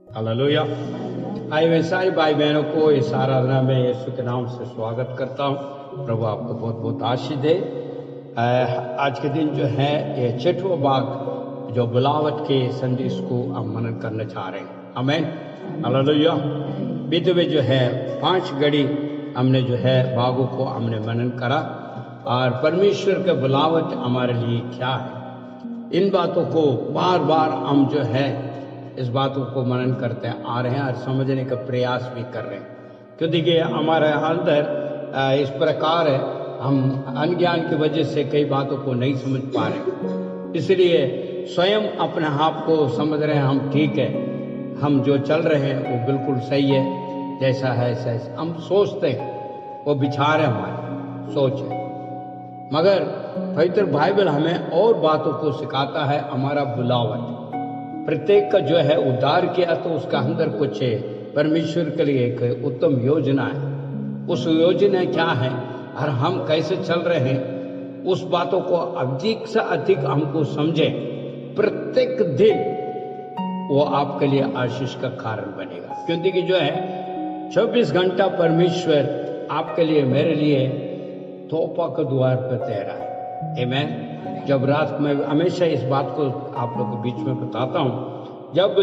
Hallelujah. आए हुए सारी भाई बहनों को इस आराधना में यीशु के नाम से स्वागत करता हूँ। प्रभु आपको बहुत बहुत आशीष दे। आज के दिन जो है ये छठवां भाग जो बुलावट के संदेश को हम मनन करना चाह रहे हैं। आमीन, हालेलुया। बीते हुए जो है 5 घड़ी हमने जो है भागों को हमने मनन करा और परमेश्वर के बुलावट हमारे लिए क्या है, इन बातों को बार बार हम जो है इस बातों को मनन करते आ रहे हैं और समझने का प्रयास भी कर रहे हैं। क्योंकि कि हमारे अंदर इस प्रकार है, हम अनज्ञान की वजह से कई बातों को नहीं समझ पा रहे, इसलिए स्वयं अपने आप को समझ रहे हैं हम ठीक है, हम जो चल रहे हैं वो बिल्कुल सही है, जैसा है ऐसा हम सोचते हैं, वो विचार है, हमारी सोच है। मगर पवित्र बाइबल हमें और बातों को सिखाता है। हमारा बुलावट प्रत्येक का जो है उद्धार किया तो उसका अंदर कुछ परमेश्वर के लिए एक उत्तम योजना है। उस योजना क्या है और हम कैसे चल रहे हैं, उस बातों को अधिक से अधिक हमको समझे। प्रत्येक दिन वो आपके लिए आशीष का कारण बनेगा, क्योंकि जो है 24 घंटा परमेश्वर आपके लिए मेरे लिए तोहफा का द्वार पर तैयार है। आमीन। जब रात में हमेशा इस बात को आप लोग के बीच में बताता हूँ, जब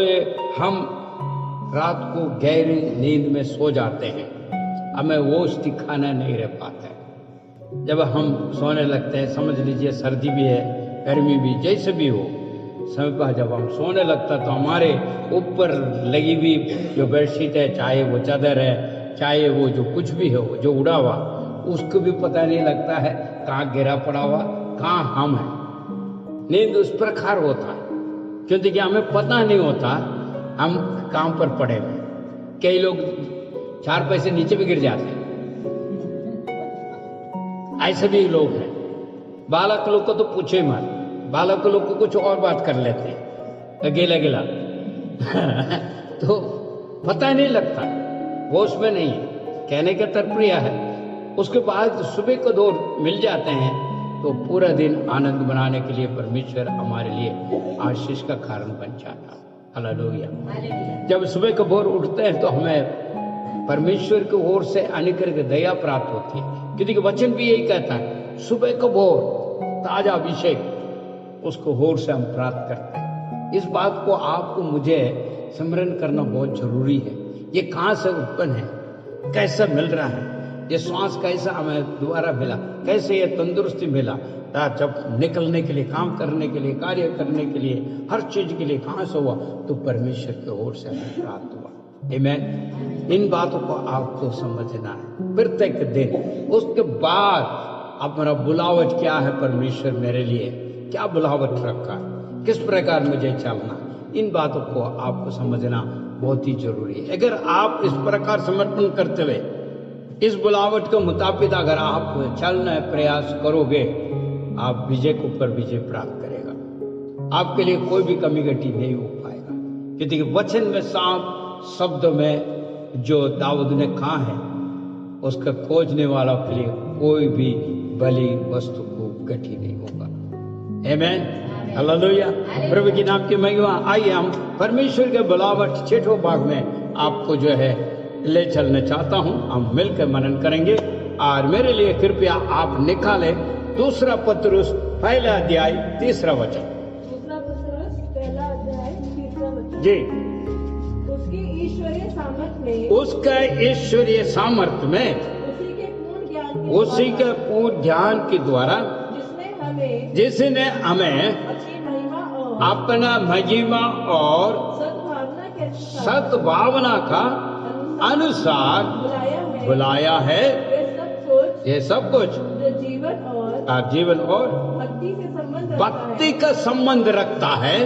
हम रात को गहरी नींद में सो जाते हैं, हमें वो ठिकाना नहीं रह पाता है। जब हम सोने लगते हैं, समझ लीजिए सर्दी भी है, गर्मी भी, जैसे भी हो, समय पर जब हम सोने लगता तो हमारे ऊपर लगी हुई जो बेडशीट है, चाहे वो चादर है, चाहे वो जो कुछ भी हो जो उड़ा हुआ, उसको भी पता नहीं लगता है कहाँ गिरा पड़ा हुआ, कहाँ हम हैं। नींद उस प्रकार होता है क्योंकि हमें पता नहीं होता हम काम पर पड़े हुए। कई लोग 4 पैसे नीचे भी गिर जाते हैं, ऐसे भी लोग हैं। बालक लोग को तो पूछे मत, बालक लोग को कुछ और बात कर लेते हैं, गिला गिला तो पता नहीं लगता, वो उसमें नहीं है। कहने का तात्पर्य है, उसके बाद सुबह को दौर मिल जाते हैं तो पूरा दिन आनंद बनाने के लिए परमेश्वर हमारे लिए आशीष का कारण बन जाता है। हालेलुया। जब सुबह को भोर उठते हैं तो हमें परमेश्वर की ओर से अनेक दया प्राप्त होती है, क्योंकि वचन भी यही कहता है, सुबह को भोर ताजा अभिषेक उसको होर से हम प्राप्त करते हैं। इस बात को आपको मुझे स्मरण करना बहुत जरूरी है। ये कहाँ से उत्पन्न है, कैसे मिल रहा है, ये श्वास कैसा हमें दोबारा मिला, कैसे ये तंदुरुस्ती मिला, जब निकलने के लिए, काम करने के लिए, कार्य करने के लिए, हर चीज के लिए कहाँ से हुआ, तो परमेश्वर की ओर से हमें प्राप्त हुआ। आमीन। इन बातों को आपको समझना है प्रत्येक दिन। उसके बाद अपना बुलावट क्या है, परमेश्वर मेरे लिए क्या बुलावट रखा है, किस प्रकार मुझे चलना, इन बातों को आपको समझना बहुत ही जरूरी है। अगर आप इस प्रकार समर्पण करते हुए इस बुलावट के मुताबिक अगर आप चलने प्रयास करोगे, आप विजय के ऊपर विजय प्राप्त करेगा। आपके लिए कोई भी कमी घटी नहीं हो पाएगा, क्योंकि वचन में साफ शब्द में जो दाऊद ने कहा है, उसका खोजने वाला के लिए कोई भी बलि वस्तु को घटी नहीं होगा। आमीन, हालेलुया। प्रभु के नाम की महिमा। आइए हम परमेश्वर के बुलावट 6वें भाग में आपको जो है ले चलना चाहता हूं। हम मिलकर मनन करेंगे और मेरे लिए कृपया आप निकालें 2 पतरस 1 अध्याय 3 वचन। 2 पतरस 1 अध्याय 3 वचन। जी। उसकी ईश्वरीय सामर्थ में, उसका ईश्वरीय सामर्थ में, उसी के पूर्ण ज्ञान के द्वारा, जिसने हमें अपना महिमा और सद्भावना का अनुसार बुलाया है। ये सब कुछ जीवन और भक्ति का संबंध रखता है,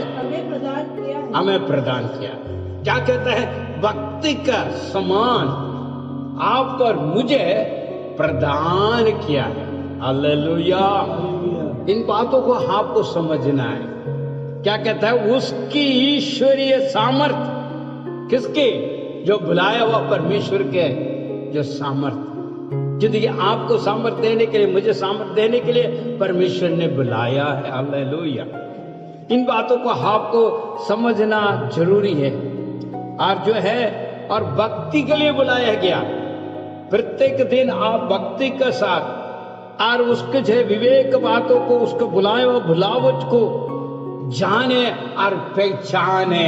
हमें प्रदान किया। क्या कहता है, भक्ति का समान आप पर मुझे प्रदान किया है। हालेलुया। इन बातों को आपको समझना है। क्या कहता है, उसकी ईश्वरीय सामर्थ, किसकी, जो बुलाया हुआ परमेश्वर के जो सामर्थ, क्योंकि आपको सामर्थ्य देने के लिए, मुझे सामर्थ्य देने के लिए परमेश्वर ने बुलाया है। हालेलुया। इन बातों को आपको समझना जरूरी है। और जो है, और भक्ति के लिए बुलाया गया। प्रत्येक दिन आप भक्ति के साथ और उसके जो विवेक बातों को, उसको बुलाए और बुलावट को जाने और पहचाने।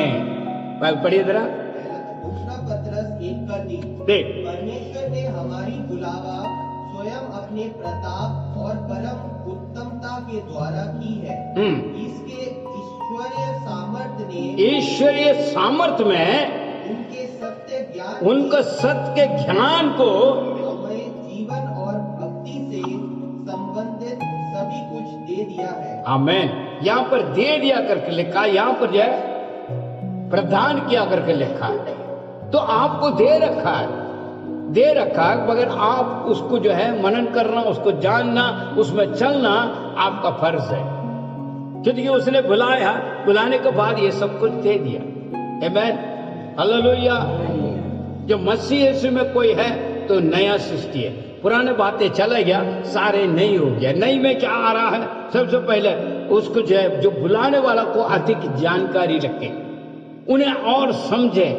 पढ़िए जरा। दूसरा पत्रस 1:3। देख, परमेश्वर ने हमारी बुलावा स्वयं अपने प्रताप और परम उत्तमता के द्वारा की है। इसके ईश्वरीय सामर्थ्य ने, ईश्वरीय सामर्थ्य में उनके सत्य ज्ञान, उनका सत्य ज्ञान को हमें जीवन और भक्ति से संबंधित सभी कुछ दे दिया है। आमेन। यहाँ पर दे दिया करके लिखा है, यहाँ पर जो है प्रदान किया करके लिखा है। तो आपको दे रखा है, दे रखा है, मगर आप उसको जो है मनन करना, उसको जानना, उसमें चलना आपका फर्ज है। क्योंकि उसने बुलाया, बुलाने के बाद ये सब कुछ दे दिया। आमेन, हालेलुया। जो मसीह यीशु में कोई है तो नया सृष्टि है। पुराने बातें चला गया, सारे नई हो गया। नई में क्या आ रहा है? सबसे पहले उसको जो है, जो बुलाने वाला को अधिक जानकारी रखे, उन्हें और समझे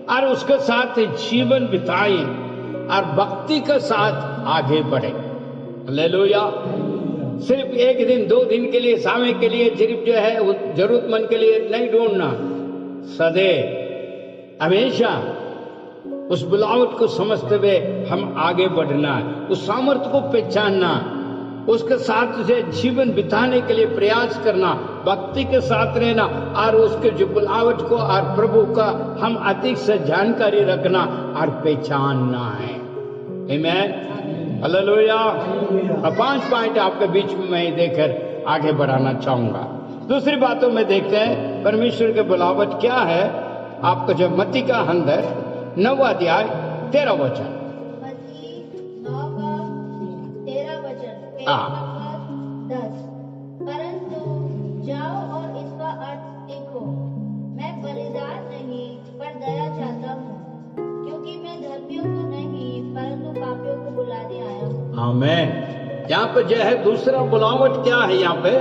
और उसके साथ जीवन बिताए और भक्ति के साथ आगे बढ़े। हालेलुया। सिर्फ एक दिन, 2 दिन के लिए, समय के लिए, सिर्फ जो है जरूरतमंद के लिए नहीं ढूंढना, सदैव हमेशा उस बुलावट को समझते हुए हम आगे बढ़ना, उस सामर्थ्य को पहचानना, उसके साथ उसे जीवन बिताने के लिए प्रयास करना, भक्ति के साथ रहना और उसके जो बुलावट को और प्रभु का हम अधिक से जानकारी रखना और पहचानना है। आमीन, हालेलुया। 5 पॉइंट आपके बीच में मैं देकर आगे बढ़ाना चाहूंगा। दूसरी बातों में देखते हैं परमेश्वर के बुलावट क्या है। आपको जो मत्ती का अंदर 9वां अध्याय 13 वचन। मत्ती 9 का 13 वचन, पेज हाँ। नंबर 10। परंतु जाओ और इसका अर्थ सीखो। मैं बलिदान नहीं पर दया चाहता हूँ, क्योंकि मैं धर्मियों को नहीं परंतु पापियों को बुलाने आया हूँ। आमीन। यहाँ पे जो है दूसरा बुलावट क्या है? यहाँ पे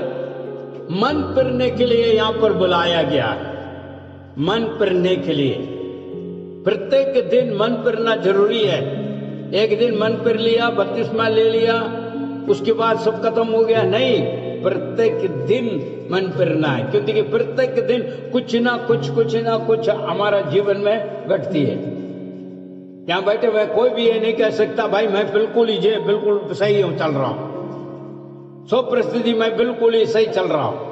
मन फिरने के लिए यहाँ पर बुलाया गया है। मन फिरने के लिए प्रत्येक दिन मन फिरना जरूरी है। एक दिन मन फिर लिया, बपतिस्मा ले लिया, उसके बाद सब खत्म हो गया, नहीं। प्रत्येक दिन मन फिरना है, क्योंकि प्रत्येक दिन कुछ ना कुछ हमारा जीवन में घटती है। यहाँ बैठे हुए कोई भी ये नहीं कह सकता भाई मैं बिल्कुल ही बिल्कुल सही हूँ, चल रहा हूँ, 100% मैं बिल्कुल ही सही चल रहा हूँ।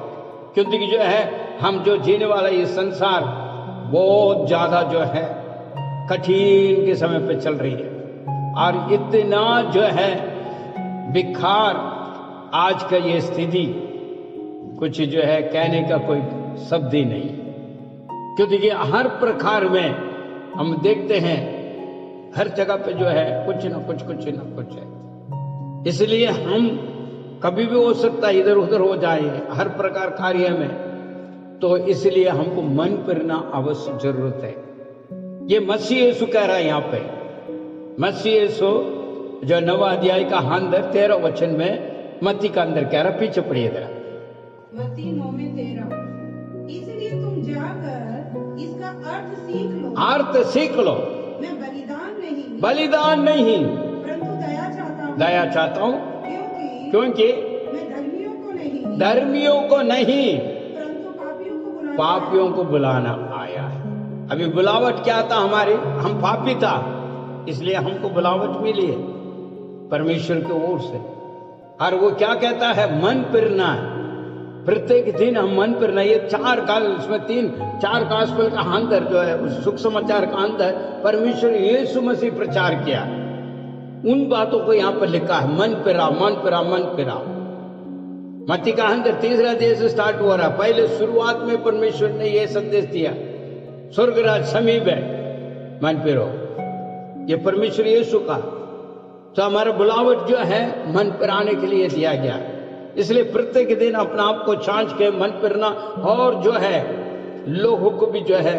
क्योंकि जो है हम जो जीने वाला ये संसार बहुत ज्यादा जो है कठिन के समय पे चल रही है, और इतना जो है बिखार, आज का ये स्थिति कुछ जो है कहने का कोई शब्द ही नहीं। क्योंकि हर प्रकार में हम देखते हैं, हर जगह पे जो है कुछ ना कुछ है। इसलिए हम कभी भी हो सकता है इधर उधर हो जाए हर प्रकार कार्य में, तो इसलिए हमको मन फिरना अवश्य जरूरत है। ये मसीह यीशु कह रहा है यहाँ पे। मसीह यीशु जो 9वां अध्याय का अंदर 13 वचन में मत्ती का अंदर कह रहा, पीछे पढ़िए जरा। मत्ती 9 में 13। इसलिए तुम जाकर इसका अर्थ सीख लो। अर्थ सीख लो। मैं बलिदान नहीं परंतु दया चाहता हूँ, क्योंकि मैं धर्मियों को नहीं परंतु पापियों को बुलाना आया है। अभी बुलावट क्या था हमारे? हम पापी था, इसलिए हमको बुलावट मिली है परमेश्वर की ओर से। और वो क्या कहता है? मन फिरना है। प्रत्येक दिन हम मन फिरना। ये 4 काल, इसमें 4 गास्पेल का अंदर जो है उस सुख समाचार का अंदर परमेश्वर यीशु मसीह प्रचार किया, उन बातों को यहाँ पर लिखा है। मन फिरा, मन फिरा, मन फिरा। मत्ती का अंदर 3रा अध्याय से स्टार्ट हो रहा है। पहले शुरुआत में परमेश्वर ने यह संदेश दिया, स्वर्गराज समीप है, मन फिरो। ये परमेश्वर यीशु का, तो हमारा बुलावट जो है मन फिराने के लिए दिया गया। इसलिए प्रत्येक दिन अपना आप को छांच के मन फिरना, और जो है लोगों को भी जो है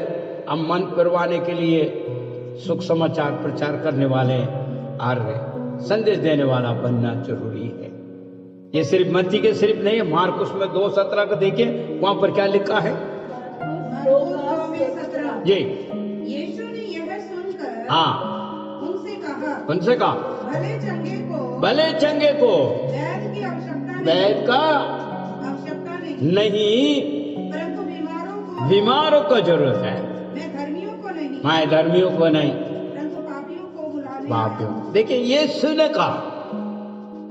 हम मन फिरवाने के लिए सुख समाचार प्रचार करने वाले आ रहे। संदेश देने वाला बनना जरूरी है। ये सिर्फ मत्ती के सिर्फ नहीं है, मार्कुस में 2:17 को देखिए, वहां पर क्या लिखा है? मरकुस 2:17। जी, यीशु ने यह सुनकर हाँ, उनसे कहा, भले चंगे को वैद्य की आवश्यकता वैद्य का नहीं, परंतु बीमारों को जरूरत है। मैं धर्मियों को नहीं, परंतु पापियों को बुलाने पापियों। देखिए यीशु ने कहा,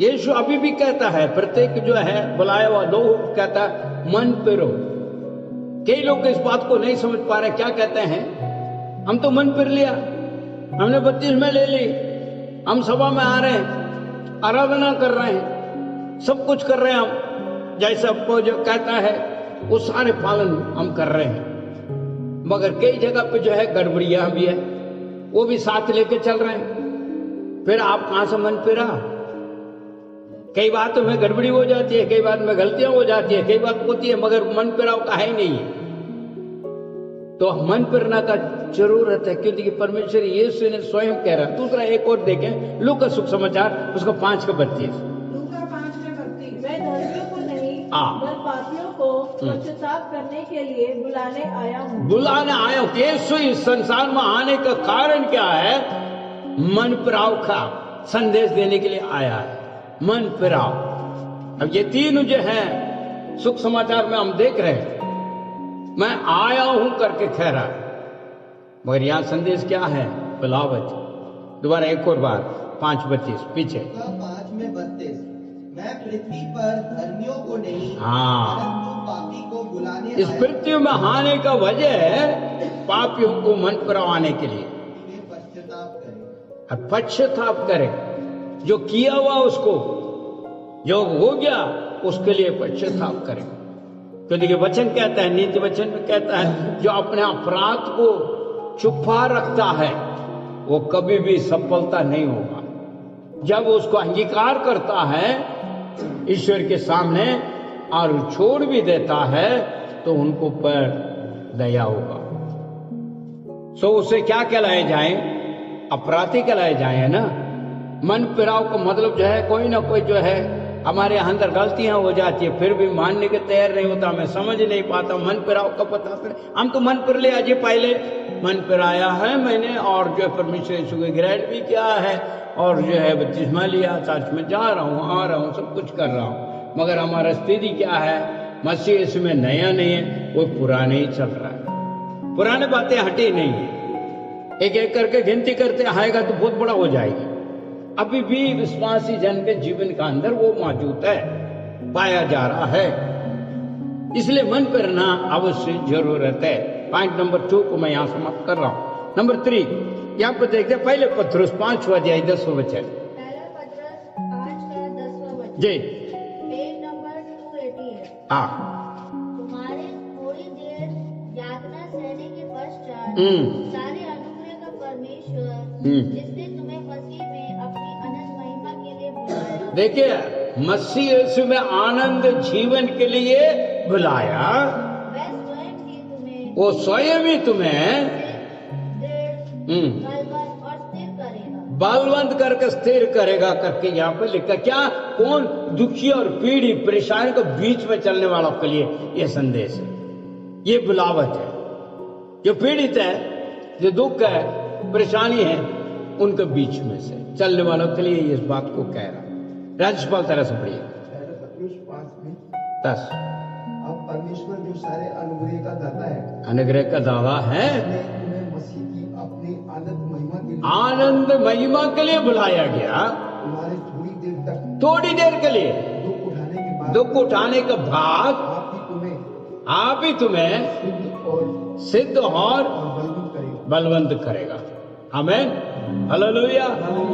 यीशु अभी भी कहता है, प्रत्येक जो है बुलाया हुआ लोग कहता है मन फिरो। कई लोग इस बात को नहीं समझ पा रहे, क्या कहते हैं? हम तो मन फिर लिया, हमने बपतिस्मा ले ली, हम सभा में आ रहे हैं, आराधना कर रहे हैं, सब कुछ कर रहे हैं, हम जैसा आपको जो कहता है वो सारे पालन हम कर रहे हैं, मगर कई जगह पे जो है गड़बड़ियां भी है, वो भी साथ लेके चल रहे हैं। फिर आप कहां से मन फिरा? कई बातों में गड़बड़ी हो जाती है, कई बात में गलतियां हो जाती है, कई बात होती है, मगर मन फिराव का है ही नहीं है। तो मन फिरना का जरूरत है, क्योंकि परमेश्वर यीशु ने स्वयं कह रहा। दूसरा एक और देखें, लूका सुख समाचार उसका 5:32। मैं धर्मियों को नहीं पर पापियों को पश्चाताप करने के लिए बुलाने आया हूँ। यीशु इस संसार में आने का कारण क्या है? मन फिराव का संदेश देने के लिए आया है, मन फिराव। अब ये तीन जो है सुख समाचार में हम देख रहे हैं, मैं आया हूं करके कह रहा है, मगर यहां संदेश क्या है? बुलावट। दोबारा एक और बार 5:32 पीछे। 5:32 मैं पृथ्वी पर धर्मियों को नहीं परंतु पापी को बुलाने इस पृथ्वी में आने का वजह है पापियों को मन फिराने के लिए। पश्चाताप करें, जो किया हुआ उसको, जो हो गया उसके लिए पश्चाताप करें। क्योंकि वचन कहता है, नीति वचन में कहता है, जो अपने अपराध को छुपा रखता है वो कभी भी सफलता नहीं होगा। जब उसको अंगीकार करता है ईश्वर के सामने और छोड़ भी देता है तो उनको पर दया होगा। सो उसे क्या कहलाए जाए? अपराधी कहलाए जाए, है ना। मन फिराव का मतलब जो है, कोई ना कोई जो है हमारे अंदर गलतियां हो जाती है, फिर भी मानने के तैयार नहीं होता, मैं समझ नहीं पाता मन फिराव का पता चले। हम तो मन फिर लिया जी, पहले मन फिराया है मैंने, और जो है परमेश्वर यीशु को ग्रहण भी किया है, और जो है बपतिस्मा लिया, चर्च में जा रहा हूँ, आ रहा हूँ, सब कुछ कर रहा हूँ, मगर हमारा स्थिति क्या है? मसीह इसमें नया नहीं है, वो पुराने ही चल रहा है, पुराने बातें हटी नहीं है। एक एक करके गिनती करते आएगा तो बहुत बड़ा हो जाएगी। अभी भी विश्वासी जन के जीवन का अंदर वो मौजूद है, पाया जा रहा है, इसलिए मन फिरना अवश्य जरूरत है। पॉइंट नंबर 2 को मैं यहाँ समाप्त कर रहा हूँ। नंबर 3 यहाँ पर देखते हैं, पहले पत्रुस 5वां अध्याय 10वां वचन। पहला पत्रस 5 का 10वां वचन जी, पेज नंबर 288। हाँ, तुम्हारे थोड़ी देर यातना सहने के पश्चात सारे अनुग्रह का परमेश्वर जिसने तुम्हें मसीह में अपनी अनंत महिमा के लिए बुलाया। देखिए मसीह यीशु में आनंद जीवन के लिए बुलाया, वो स्वयं ही तुम्हें बलवंत करके स्थिर करेगा करके यहाँ पे लिखा। क्या? कौन? दुखी और पीड़ी परेशानी के बीच में चलने वालों के लिए ये संदेश है, ये बुलावट है। जो पीड़ित है, जो दुख है, परेशानी है, उनके बीच में से चलने वालों के लिए इस बात को कह रहा। राज्यपाल तरह से पढ़िए 10। अब परमेश्वर जो सारे अनुग्रह का दाता है, अनुग्रह का दावा है, तुम्हें मसीह की अपनी आनंद महिमा के लिए बुलाया गया। तुम्हारे थोड़ी देर के लिए दुख उठाने के बाद आप ही तुम्हें सिद्ध और बलवंत करेगा। आमीन, हालेलुया।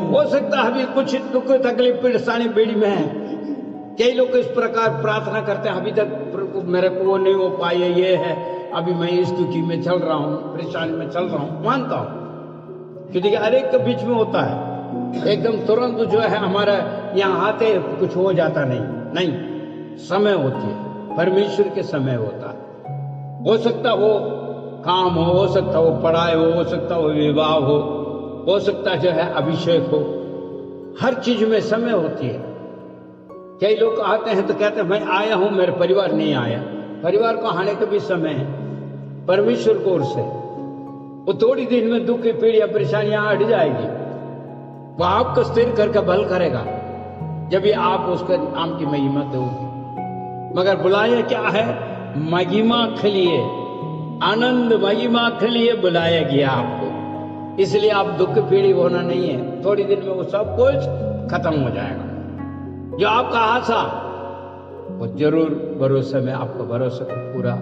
हो सकता है अभी कुछ दुख तकलीफ परेशानी बेड़ी में है, कई लोग इस प्रकार प्रार्थना करते हैं, अभी तक मेरे को वो नहीं हो पाई है, ये है, अभी मैं इस दुखी में चल रहा हूँ, परेशानी में चल रहा हूँ। मानता हूँ क्योंकि हर एक के बीच में होता है, एकदम तुरंत जो है हमारा यहाँ आते कुछ हो जाता नहीं, समय होती है, परमेश्वर के समय होता है। हो सकता वो काम हो सकता वो पढ़ाई हो सकता वो विवाह हो सकता जो है अभिषेक हो, हर चीज में समय होती है। कई लोग आते हैं तो कहते हैं मैं आया हूं, मेरे परिवार नहीं आया। परिवार को आने का भी समय है परमेश्वर की ओर से। वो थोड़ी दिन में दुख की पीड़ियां परेशानियां हट जाएगी, वो आपको स्थिर करके भल करेगा जब ये आप उसके नाम की महिमा दोगे। मगर बुलाया क्या है? महिमा के लिए, आनंद महिमा के लिए बुलाया गया आपको। इसलिए आप दुख पीड़ी होना नहीं है, थोड़ी दिन में वो सब कुछ खत्म हो जाएगा। जो आपका आशा वो जरूर भरोसे में आपका भरोसा पूरा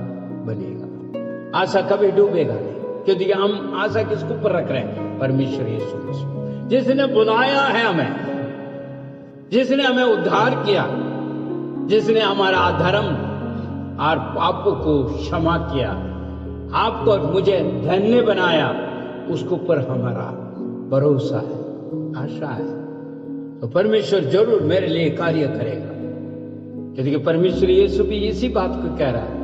बनेगा। आशा कभी डूबेगा नहीं, क्योंकि हम आशा किसके ऊपर रख रहे हैं? परमेश्वर यीशु मसीह, जिसने बुलाया है हमें, जिसने हमें उद्धार किया, जिसने हमारा अधर्म और पाप को क्षमा किया, आपको और मुझे धन्य बनाया, उसके ऊपर हमारा भरोसा है, आशा है। तो परमेश्वर जरूर मेरे लिए कार्य करेगा, क्योंकि परमेश्वर यीशु भी इसी बात को कह रहा है,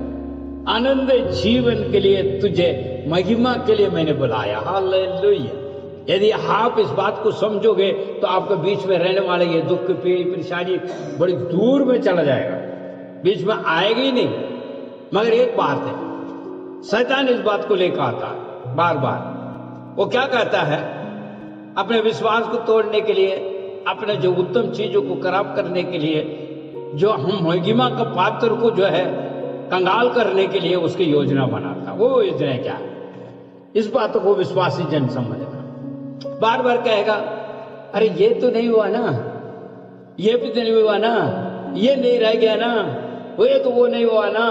आनंद जीवन के लिए तुझे महिमा के लिए मैंने बुलाया। हालेलुया। यदि आप इस बात को समझोगे तो आपके बीच में रहने वाले ये दुख पीड़ी परेशानी बड़ी दूर में चला जाएगा, बीच में आएगी ही नहीं। मगर एक बात है, शैतान इस बात को लेकर आता है बार बार। वो क्या कहता है? अपने विश्वास को तोड़ने के लिए, अपने जो उत्तम चीजों को खराब करने के लिए, जो हम महिमा का पात्र को जो है कंगाल करने के लिए उसकी योजना बनाता। वो योजना क्या है? इस बात को विश्वासी जन समझना। बार बार कहेगा, अरे ये तो नहीं हुआ ना, ये भी तो नहीं हुआ ना, ये नहीं रह गया ना, वो नहीं हुआ ना,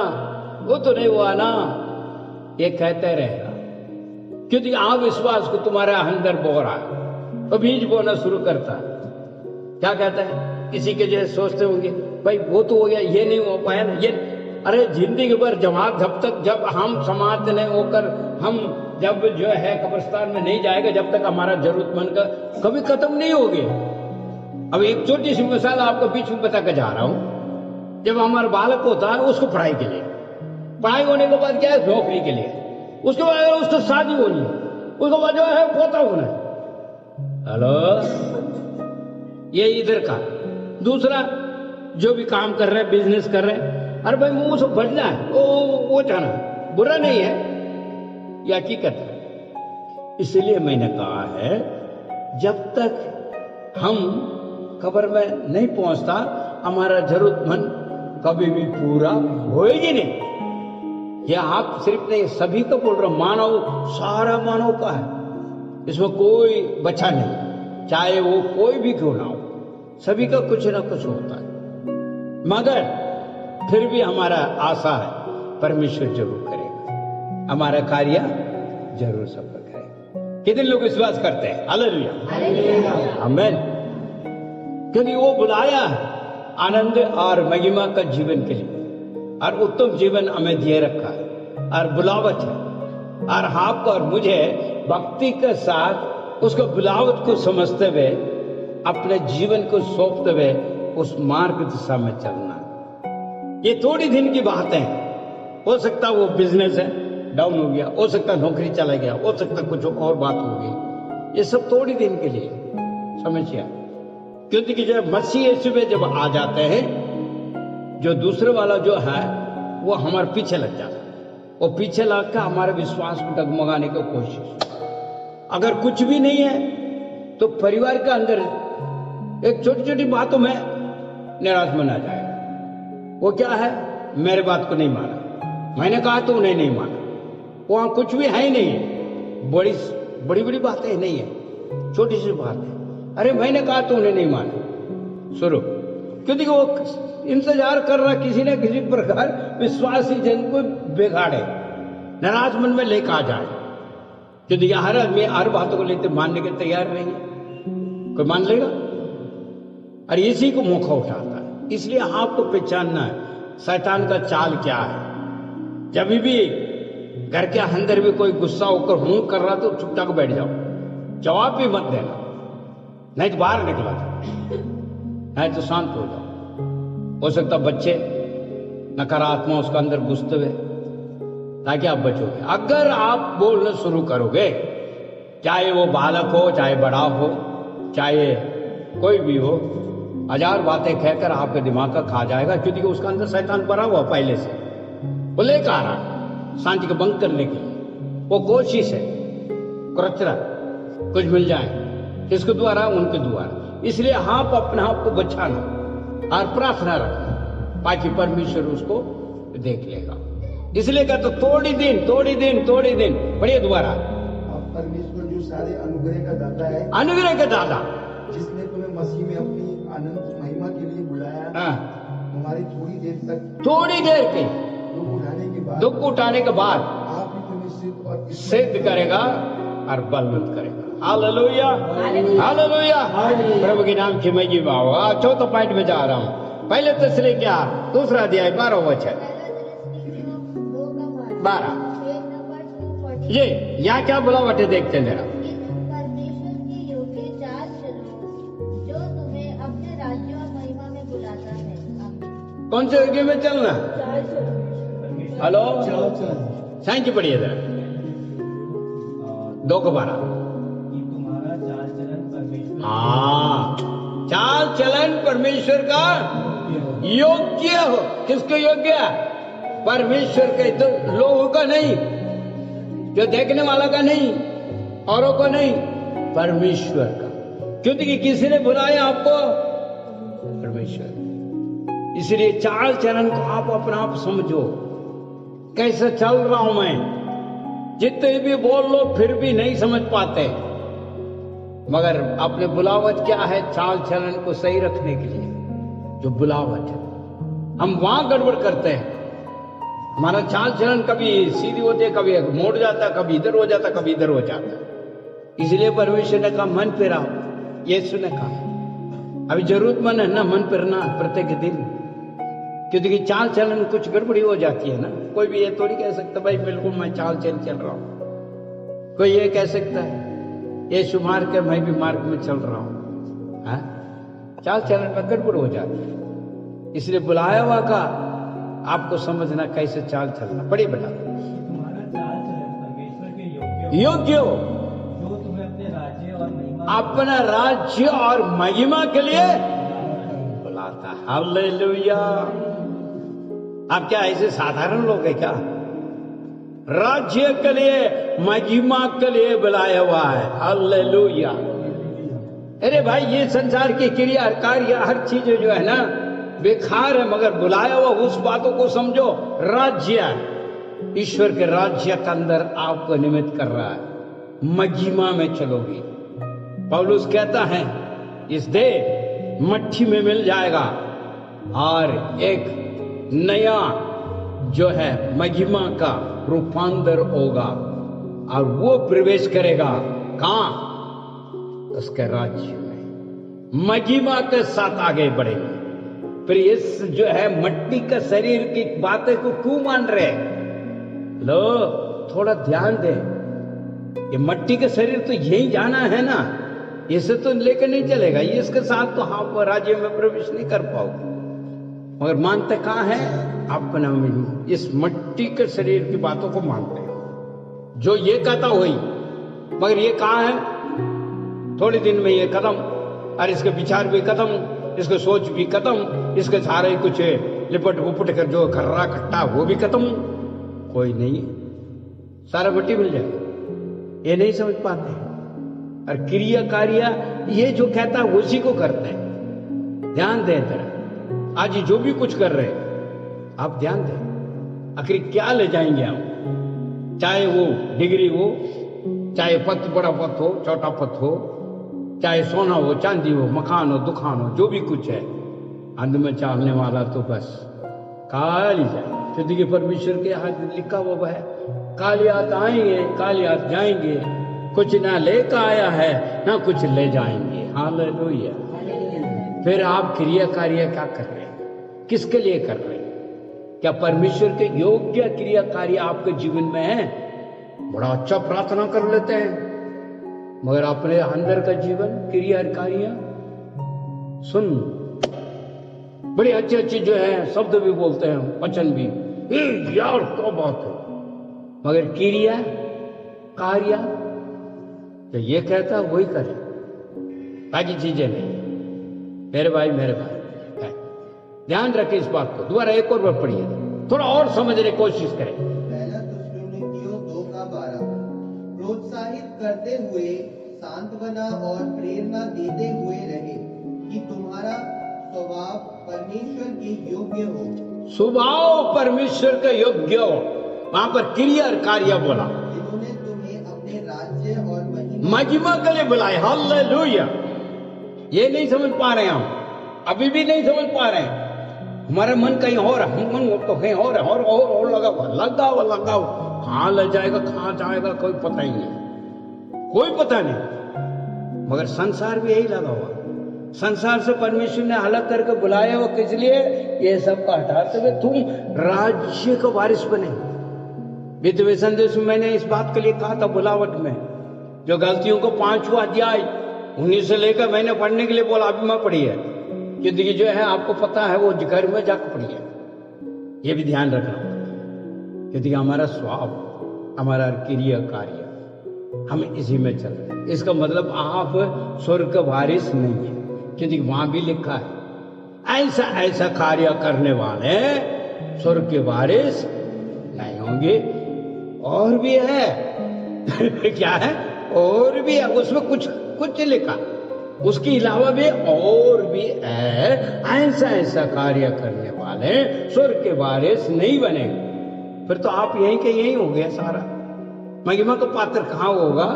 वो तो नहीं हुआ ना। ये कहते रहेगा, क्योंकि अविश्वास को तुम्हारे अंदर बो रहा है, तो बीज बोना शुरू करता है। क्या कहता है? किसी के जैसे सोचते होंगे, भाई वो तो हो गया, ये नहीं हो पाया ना, ये। अरे जिंदगी भर जब हम समाप्त नहीं होकर, हम जब जो है कब्रिस्तान में नहीं जाएगा, जब तक हमारा जरूरतमंद का कभी खत्म नहीं होगी। अब एक छोटी सी मिसाल आपको बीच में बता कर जा रहा हूं। जब हमारा बालक होता है उसको पढ़ाई के लिए, पढ़ाई होने के बाद क्या है? नौकरी के लिए, उसके बाद उसको शादी होनी है, उसके बाद जो है पोता होना है। हेलो, ये इधर का। दूसरा जो भी काम कर रहे हैं, बिजनेस कर रहे हैं, अरे भाई मुंह से बढ़ना है, वो जाना बुरा नहीं है, यह हकीकत है। इसलिए मैंने कहा है, जब तक हम कब्र में नहीं पहुंचता, हमारा जरूरतमंद कभी भी पूरा होएगी नहीं। यह आप सिर्फ नहीं, सभी का बोल रहा हूं, मानव, सारा मानव का है, इसमें कोई बचा नहीं, चाहे वो कोई भी क्यों ना हो, सभी का कुछ ना कुछ होता है। मगर फिर भी हमारा आशा है, परमेश्वर जरूर करेगा, हमारा कार्य जरूर सफल करेगा। कितने लोग विश्वास करते हैं? हालेलुया, आमीन। क्योंकि वो बुलाया है आनंद और महिमा का जीवन के लिए, और उत्तम जीवन हमें दिए रखा है, और बुलावट है, और आपको और मुझे भक्ति के साथ उसको बुलावट को समझते हुए, अपने जीवन को सौंपते हुए उस मार्ग दिशा में चलना। ये थोड़ी दिन की बात है। हो सकता वो बिजनेस है डाउन हो गया, हो सकता नौकरी चला गया, हो सकता कुछ और बात हो गई, ये सब थोड़ी दिन के लिए, समझिए। क्योंकि जब मसीह यीशु में जब आ जाते हैं, जो दूसरे वाला जो है वो हमारे पीछे लग जाता है, वो पीछे लगकर हमारे विश्वास को डगमगाने की कोशिश। अगर कुछ भी नहीं है तो परिवार के अंदर एक छोटी छोटी बातों में निराश मना जाएगा। वो क्या है? मेरे बात को नहीं माना, मैंने कहा तो उन्हें नहीं माना, वहां कुछ भी है ही नहीं है, बड़ी बड़ी बातें नहीं है, छोटी सी बात है, अरे मैंने कहा तो उन्हें नहीं माना शुरू। क्योंकि वो इंतजार कर रहा किसी न किसी प्रकार विश्वासी जन को बिगाड़े, नाराज मन में लेकर आ जाए। क्योंकि हर आदमी हर बातों को लेते मानने के तैयार नहीं है, कोई मान लेगा, और इसी को मौका उठाता है। इसलिए आपको पहचानना है शैतान का चाल क्या है। जब भी घर के अंदर भी कोई गुस्सा होकर हूं कर रहा तो चुपचाप बैठ जाओ, जवाब भी मत देना, नहीं तो बाहर निकला जाओ, नहीं तो शांत हो जाओ। हो सकता बच्चे नकारात्मक उसका अंदर घुसते हुए, ताकि आप बचोगे। अगर आप बोलना शुरू करोगे, चाहे वो बालक हो, चाहे बड़ा हो, चाहे कोई भी हो, 1000 बातें कहकर आपके दिमाग का खा जाएगा, क्योंकि उसका अंदर शैतान भरा हुआ पहले से, वो लेकर आ रहा शांति को भंग करने के लिए। वो कोशिश है कुरचरा कुछ मिल जाए, किसके द्वारा? उनके द्वारा। इसलिए आप अपने आप को बचाना और प्रार्थना रखना, ताकि परमेश्वर उसको देख लेगा। इसलिए कहते थोड़ी दिन बढ़िया दोबारा। अब परमेश्वर जो सारे अनुग्रह का दाता है, अनुग्रह का दाता, जिसने तुम्हें मसीह में अपनी अनंत महिमा के लिए बुलाया, हमारी थोड़ी देर के दुख उठाने के बाद आप ही तुम्हें सिद्ध करेगा और बलवंत करेगा। हालेलुया, हालेलुया, प्रभु के नाम की महिमा हो। चौथा पॉइंट में जा रहा हूँ। पहले तस्वीर क्या? 2 अध्याय 12 वचन 12। ये यहाँ क्या बुलावट है देखते हैं जरा। परमेश्वर की योग्य चाल चलो, जो तुम्हें अपने राज्य और महिमा में बुलाता है। कौन से योग्य में चलना? Hello, thank you. पढ़िए जरा 2:12। हाँ, चाल चलन परमेश्वर का योग्य हो। किसके योग्य? परमेश्वर के, तो लोगों का नहीं, जो देखने वाला का नहीं, औरों को नहीं, परमेश्वर का। क्योंकि किसी ने बुलाया आपको? परमेश्वर। इसलिए चाल चलन को आप अपना आप समझो, कैसे चल रहा हूं मैं। जितने भी बोल लो फिर भी नहीं समझ पाते, मगर अपने बुलावट क्या है? चाल चलन को सही रखने के लिए जो बुलावट है, हम वहां गड़बड़ करते हैं। हमारा चाल चलन कभी सीधी होती है, कभी मोड़ जाता, कभी इधर हो जाता, कभी इधर हो जाता। इसलिए परमेश्वर ने कहा मन फिराओ। यीशु ने कहा अभी जरूरतमंद है ना मन फिरना प्रत्येक दिन, क्योंकि चाल चलन कुछ गड़बड़ी हो जाती है ना। कोई भी ये थोड़ी कह सकता भाई बिल्कुल मैं चाल चल रहा हूं। कोई ये कह सकता है यीशु मार्ग के, मैं भी मार्ग में चल रहा हूं। चाल चलन में गड़बड़ हो जाती है। इसलिए बुलाया हुआ का आपको समझना कैसे चाल चलना। बड़ी बेटा, तुम्हारा चाल चलन परमेश्वर के योग्य हो, जो तुम्हें अपने राज्य और महिमा, अपना राज्य और महिमा के लिए बुलाता है। हालेलुया। आप क्या ऐसे साधारण लोग हैं क्या? राज्य के लिए, महिमा के लिए बुलाया हुआ है। हालेलुया। अरे भाई, ये संसार की क्रिया कार्य हर चीज जो है ना बेकार है, मगर बुलाया हुआ उस बातों को समझो। राज्य, ईश्वर के राज्य के अंदर आपको निमित्त कर रहा है, महिमा में चलोगी। पौलुस कहता है इस देह मट्टी में मिल जाएगा और एक नया जो है महिमा का रूपांतर होगा, और वो प्रवेश करेगा कहां? उसके राज्य में, महिमा के साथ आगे बढ़ेगा। फिर इस जो है मट्टी का शरीर की बातें को क्यों मान रहे? लो, थोड़ा ध्यान दे। ये मट्टी का शरीर तो यही जाना है ना, इसे तो लेकर नहीं चलेगा। ये इसके साथ तो आप राज्य में प्रवेश नहीं कर पाओगे। मगर मानते कहां है? अपना इस मट्टी के शरीर की बातों को मानते हैं। जो ये कहता वही, मगर ये कहां है? थोड़े दिन में ये खत्म, और इसके विचार भी खत्म, इसके सोच भी खत्म, इसके सारे कुछ लिपट उपट कर जो खर्रा खट्टा वो भी खत्म। कोई नहीं, सारा मट्टी मिल जाएगा। ये नहीं समझ पाते। और क्रिया कार्य ये जो कहता है उसी को करते हैं। ध्यान दें जरा, आज जो भी कुछ कर रहे हैं आप ध्यान दें, आखिर क्या ले जाएंगे हम? चाहे वो डिग्री हो, चाहे पद, बड़ा पद हो, छोटा पद हो, चाहे सोना हो, चांदी हो, मकान हो, दुकान हो, जो भी कुछ है, अंत में चाहने वाला तो बस काली जाए। क्योंकि परमेश्वर के हाथ लिखा हुआ है, काली हाथ आएंगे, काली हाथ जाएंगे। कुछ ना लेकर आया है, ना कुछ ले जाएंगे। हालेलुया। फिर आप क्रिया कार्य क्या कर रहे हैं? किसके लिए कर रहे हैं? क्या परमेश्वर के योग्य क्रिया कार्य आपके जीवन में है? बड़ा अच्छा प्रार्थना कर लेते हैं, मगर अपने अंदर का जीवन क्रिया कार्य सुन, बड़ी अच्छी अच्छी जो है शब्द भी बोलते हैं, वचन भी, यार क्या बात है, मगर क्रिया कार्य तो ये कहता वही करे, बाकी चीजें नहीं। मेरे भाई है। ध्यान रखें इस बात को। दोबारा एक और बार पढ़िए, थोड़ा और समझने की कोशिश करें। पहला थिस्सलुनीकियों 2:12 प्रोत्साहित करते हुए सांत्वना और प्रेरणा देते हुए रहे कि तुम्हारा स्वभाव परमेश्वर के योग्य हो। स्वभाव परमेश्वर के योग्य हो, वहां पर क्रिया और कार्य बोला। जिन्होंने तुम्हें अपने राज्य और महिमा के लिए बुलाए। हालेलुया। ये नहीं समझ पा रहे हैं हम, अभी भी नहीं समझ पा रहे हैं। हमारा मन कहीं और है, हम मन तो कहीं और है, और लगा हुआ कहाँ ले जाएगा, कहाँ जाएगा, कोई पता ही नहीं, कोई पता नहीं। मगर संसार भी यही लगा हुआ। संसार से परमेश्वर ने अलग करके बुलाया वो किस लिए? ये सब का हटाते हुए तुम राज्य का वारिस बने। विधवे संदेश में मैंने इस बात के लिए कहा था, बुलावट में जो गलतियों को 5वां अध्याय 19 से लेकर मैंने पढ़ने के लिए बोला, अभी मैं पढ़ी है जिंदगी जो है आपको पता है, वो घर में जाकर पढ़िए। ये भी ध्यान रखना क्योंकि हमारा स्वभाव, हमारा क्रिया कार्य हम इसी में चल रहे हैं। इसका मतलब आप स्वर्ग का वारिस नहीं है, क्योंकि वहां भी लिखा है ऐसा ऐसा कार्य करने वाले स्वर्ग के वारिस नहीं होंगे। और भी है क्या है? और भी है, उसमें कुछ लिखा, उसके अलावा भी और भी है ऐसा ऐसा कार्य करने वाले स्वर्ग के वारिस नहीं बनेंगे। फिर तो आप यहीं के यहीं हो गया सारा। महिमा का पात्र कहाँ होगा?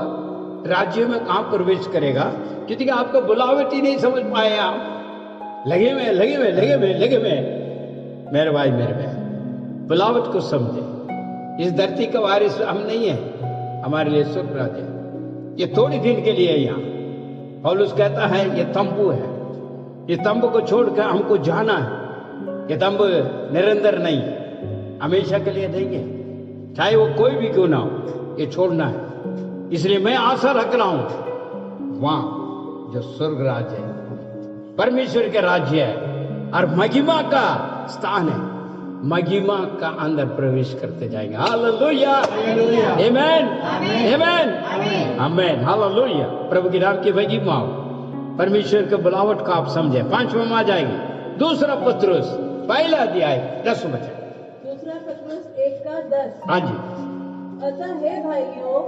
राज्य में कहाँ प्रवेश करेगा? क्योंकि आपको बुलावट ही नहीं समझ पाए आप। लगे में मेरे भाई मेरे बहन, बुलावट को समझे। इस धरती का वारिस हम नहीं है, हमारे लिए स्वर्ग राज्य ये थोड़ी दिन के लिए है। यहाँ पौलुस कहता है ये तंबू है, ये तंबू को छोड़कर हमको जाना है। ये तंबू निरंतर नहीं, हमेशा के लिए देंगे, चाहे वो कोई भी क्यों ना हो, ये छोड़ना है। इसलिए मैं आशा रख रहा हूं वहां जो स्वर्ग राज्य है, परमेश्वर के राज्य है और महिमा का स्थान है, महिमा का अंदर प्रवेश करते जाएंगे। हालेलुया, आमेन, आमेन, आमेन, हालेलुया। प्रभु की नाम की महिमा हो। परमेश्वर के बुलावट को आप समझे। 5वां में आ जाएंगे। दूसरा पत्रुस 1 अध्याय 10 वचन। दूसरा पत्रुस 1:10। हाँ जी। अतः हे भाइयों,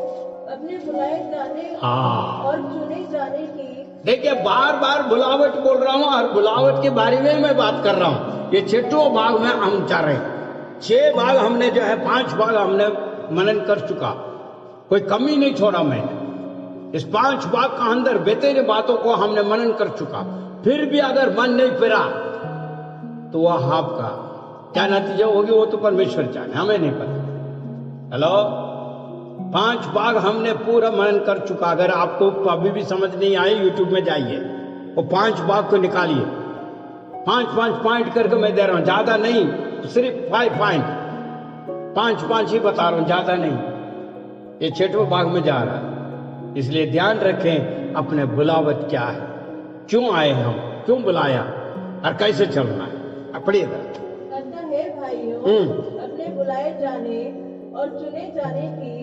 अपने बुलाए जाने और चुने जाने की, देखिए बार बार बुलावट बोल रहा हूँ और बुलावट के बारे में मैं बात कर रहा हूँ। ये 6वां भाग में हम जा रहे हैं। 6 भाग हमने जो है 5 भाग हमने मनन कर चुका, कोई कमी नहीं छोड़ा मैंने। इस 5 भाग का अंदर बेतेरे बातों को हमने मनन कर चुका। फिर भी अगर मन नहीं फिरा तो वह आपका क्या नतीजा होगी वो तो परमेश्वर जाने, हमें नहीं पता। हेलो, 5 भाग हमने पूरा मनन कर चुका। अगर आपको अभी भी समझ नहीं आई, यूट्यूब में जाइए, वो 5 भाग को निकालिए। 5 पॉइंट करके मैं दे रहा हूं, ज्यादा नहीं, सिर्फ 5 पॉइंट, 5 ही बता रहा हूं, ज्यादा नहीं। ये 6वें भाग में जा रहा है। इसलिए ध्यान रखें अपने बुलावट क्या है, क्यों आए हम, क्यों बुलाया और कैसे चलना है। पढ़िएगा। अतः हे भाइयों, अपने बुलाए जाने और चुने जाने की,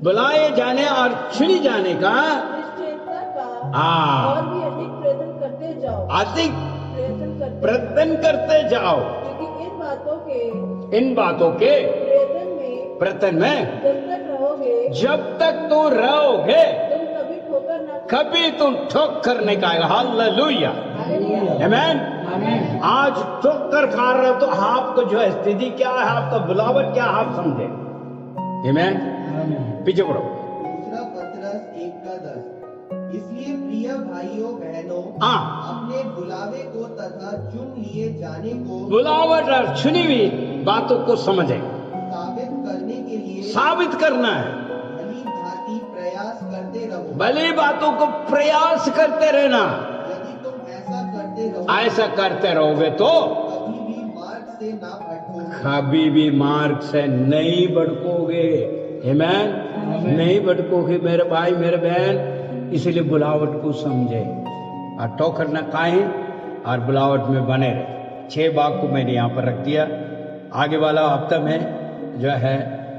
बुलाए जाने और चुनी जाने का निश्चयता का और भी अधिक प्रयत्न करते जाओ, अधिक प्रयत्न करते जाओ, क्योंकि इन बातों के प्रयत्न में जब तक रहोगे तुम कभी तुम ठोकर नहीं खाएगा। हालेलुया, आमीन। आज ठोकर खा रहे हो तो आपको जो है स्थिति क्या है, आपका बुलावट क्या है, आप समझे। आमीन। पीछे पढ़ो। दूसरा पत्रस 1:10। इसलिए प्रिय भाइयों बहनों, अपने बुलावे को तथा चुन लिए जाने को, बुलावट और चुनी हुई बातों को समझे, साबित करने के लिए साबित करना है। भली भांति प्रयास करते रहो। भली बातों को प्रयास करते रहना। यदि तुम ऐसा करते रहोगे तो कभी भी मार्ग से नहीं भटकोगे। आमीन, नहीं भटकोगे मेरे भाई मेरे बहन। इसलिए बुलावट को समझे और ठोकर न खाएं और बुलावट में बने रहे। 6 भाग को मैंने यहाँ पर रख दिया। आगे वाला हफ्ता में जो है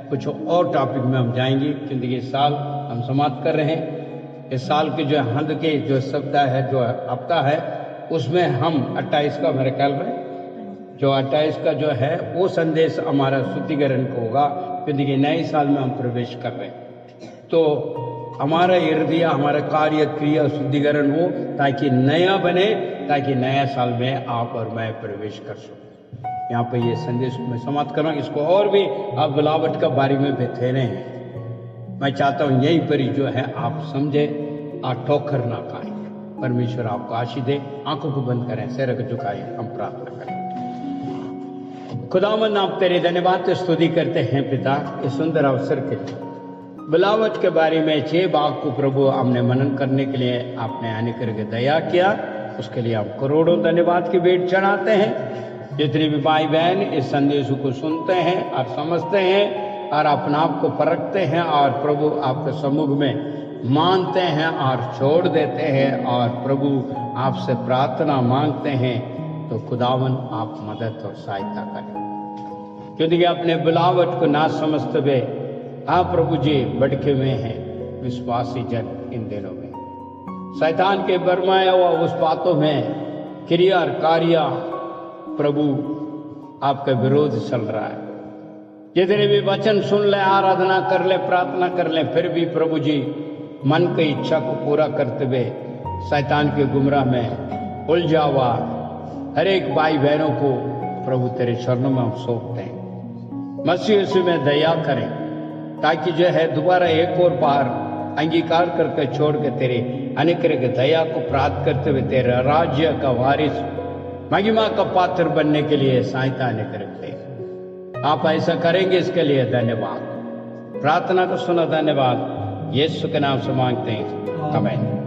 कुछ और टॉपिक में हम जाएंगे, क्योंकि इस साल हम समाप्त कर रहे हैं। इस साल के जो हंद के जो सप्ताह है, जो हफ्ता है, उसमें हम 28 का मेरे ख्याल में जो 28 का जो है वो संदेश हमारा शुद्धिकरण को होगा, क्योंकि नए साल में हम प्रवेश कर रहे हैं। तो हमारा हृदय, हमारा कार्य क्रिया शुद्धिकरण हो ताकि नया बने, ताकि नया साल में आप और मैं प्रवेश कर सकूं। यहाँ पे ये संदेश को मैं समाप्त कर रहा हूँ। इसको और भी आप बुलावट के बारे में बतेरे हैं। मैं चाहता हूँ यहीं पर ही जो है आप समझे और ठोकर ना खाएं। परमेश्वर आपको आशीष दे। आंखों को बंद करें, सिर को झुकाएं, हम प्रार्थना करें। खुदावंद आप तेरे धन्यवाद स्तुति करते हैं पिता, इस सुंदर अवसर के लिए। बुलावट के बारे में 6 बाग को प्रभु हमने मनन करने के लिए आपने आने करके दया किया, उसके लिए हम करोड़ों धन्यवाद की भेंट चढ़ाते हैं। जितने भी भाई बहन इस संदेश को सुनते हैं और समझते हैं और अपने आप को परखते हैं और प्रभु आपके सम्मुख में मानते हैं और छोड़ देते हैं और प्रभु आपसे प्रार्थना मांगते हैं, तो खुदावन आप मदद और सहायता करें। क्योंकि अपने बुलावट को ना समझते हुए आप प्रभु जी भटके हुए हैं विश्वासी जन इन दिनों में। शैतान के बरमाया हुआ उस बातों में क्रिया और कार्य प्रभु आपके विरोध चल रहा है। जितने भी वचन सुन ले, आराधना कर ले, प्रार्थना कर ले, फिर भी प्रभु जी मन की इच्छा को पूरा करते हुए शैतान के गुमराह में उलझा हुआ हर एक भाई बहनों को प्रभु तेरे चरणों में हम सौंपते हैं। मसीह यीशु में दया करें ताकि जो है दोबारा एक और बार अंगीकार करके छोड़ के तेरे अनुग्रह की दया को प्राप्त करते हुए तेरे राज्य का वारिस महिमा का पात्र बनने के लिए सहायता करते हैं। आप ऐसा करेंगे, इसके लिए धन्यवाद। प्रार्थना को सुना, धन्यवाद। यीशु के नाम से मांगते हैं, आमीन।